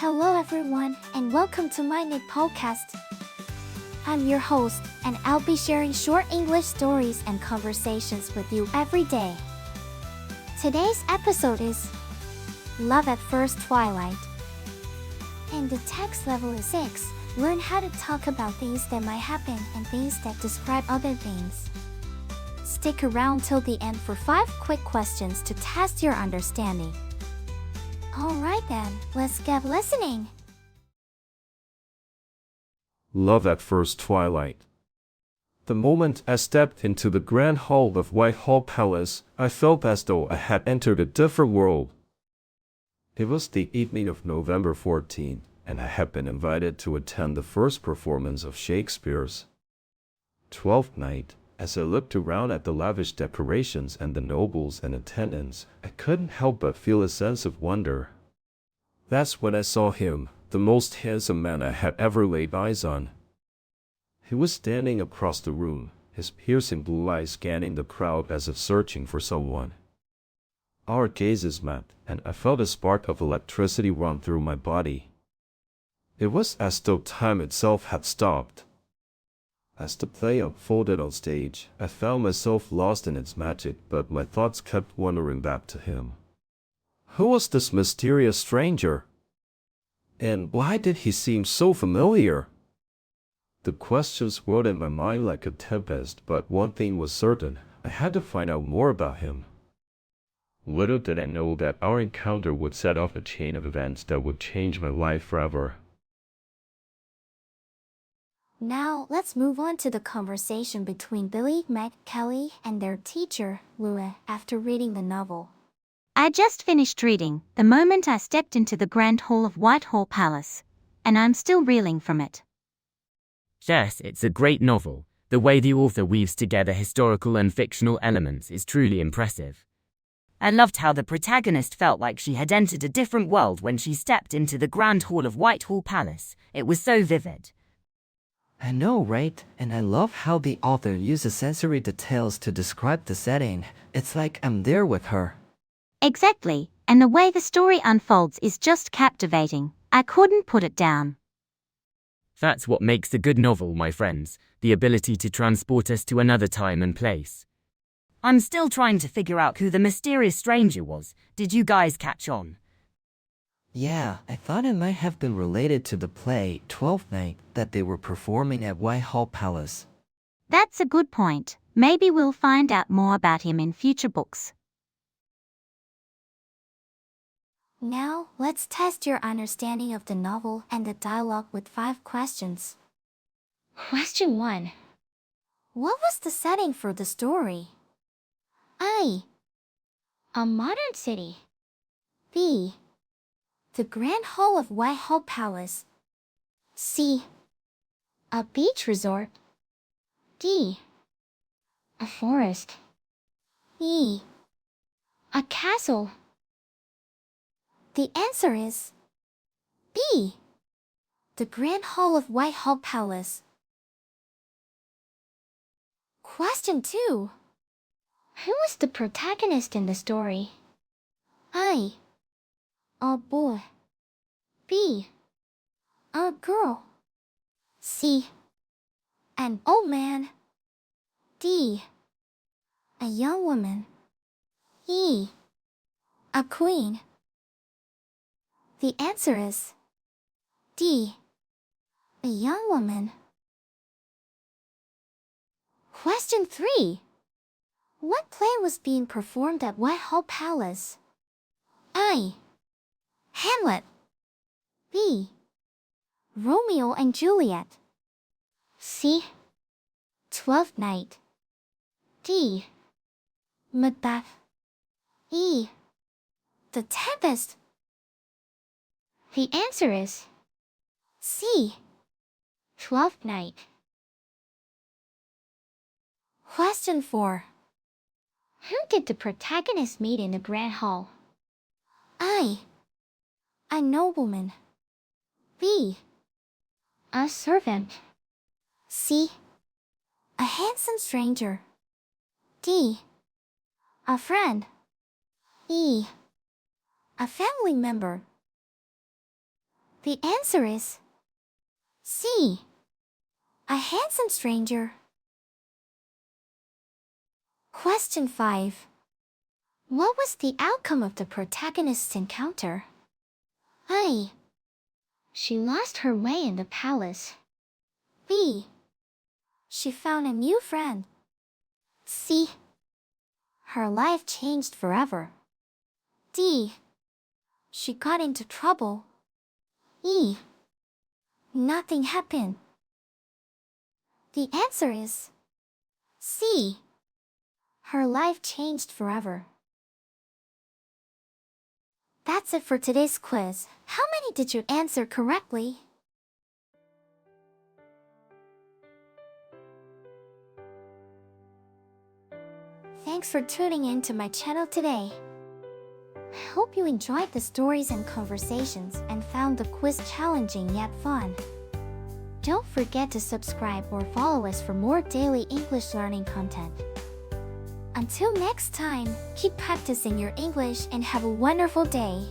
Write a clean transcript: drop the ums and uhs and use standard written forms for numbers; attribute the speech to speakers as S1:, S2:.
S1: Hello everyone, and welcome to MyniQ podcast. I'm your host, and I'll be sharing short English stories and conversations with you every day. Today's episode is Love at First Twilight. And the text level is 6. Learn how to talk about things that might happen and things that describe other things. Stick around till the end for 5 quick questions to test your understanding. Alright then, let's get listening.
S2: Love at First Twilight. The moment I stepped into the grand hall of Whitehall Palace, I felt as though I had entered a different world. It was the evening of November 14, and I had been invited to attend the first performance of Shakespeare's Twelfth Night. As I looked around at the lavish decorations and the nobles and attendants, I couldn't help but feel a sense of wonder. That's when I saw him, the most handsome man I had ever laid eyes on. He was standing across the room, his piercing blue eyes scanning the crowd as if searching for someone. Our gazes met, and I felt a spark of electricity run through my body. It was as though time itself had stopped. As the play unfolded on stage, I found myself lost in its magic, but my thoughts kept wandering back to him. Who was this mysterious stranger? And why did he seem so familiar? The questions whirled in my mind like a tempest, but one thing was certain: I had to find out more about him. Little did I know that our encounter would set off a chain of events that would change my life forever.
S1: Now, let's move on to the conversation between Billy, Meg, Kelly, and their teacher, Louis, after reading the novel.
S3: I just finished reading the moment I stepped into the grand hall of Whitehall Palace, and I'm still reeling from it.
S4: Yes, it's a great novel. The way the author weaves together historical and fictional elements is truly impressive. I loved how the protagonist felt like she had entered a different world when she stepped into the grand hall of Whitehall Palace. It was so vivid.
S5: I know, right? And I love how the author uses sensory details to describe the setting. It's like I'm there with her.
S3: Exactly, and the way the story unfolds is just captivating. I couldn't put it down.
S4: That's what makes a good novel, my friends, the ability to transport us to another time and place. I'm still trying to figure out who the mysterious stranger was. Did you guys catch on?
S5: Yeah, I thought it might have been related to the play Twelfth Night that they were performing at Whitehall Palace.
S3: That's a good point. Maybe we'll find out more about him in future books.
S1: Now, let's test your understanding of the novel and the dialogue with 5 questions. Question 1. What was the setting for the story? A. A modern city. B. The Grand Hall of Whitehall Palace. C. A beach resort. D. A forest. E. A castle. The answer is B. The Grand Hall of Whitehall Palace. Question 2. Who was the protagonist in the story? A. A boy. B. A girl. C. An old man. D. A young woman. E. A queen. The answer is D. A young woman. Question 3. What play was being performed at Whitehall Palace? A. Hamlet. B. Romeo and Juliet. C. Twelfth Night. D. Macbeth. E. The Tempest. The answer is C. Twelfth Night. Question 4. Who did the protagonist meet in the Grand Hall? A nobleman. B. A servant. C. A handsome stranger. D. A friend. E. A family member. The answer is C. A handsome stranger. Question 5. What was the outcome of the protagonist's encounter? A. She lost her way in the palace. B. She found a new friend. C. Her life changed forever. D. She got into trouble. E. Nothing happened. The answer is C. Her life changed forever. That's it for today's quiz. How many did you answer correctly? Thanks for tuning in to my channel today. I hope you enjoyed the stories and conversations and found the quiz challenging yet fun. Don't forget to subscribe or follow us for more daily English learning content. Until next time, keep practicing your English and have a wonderful day.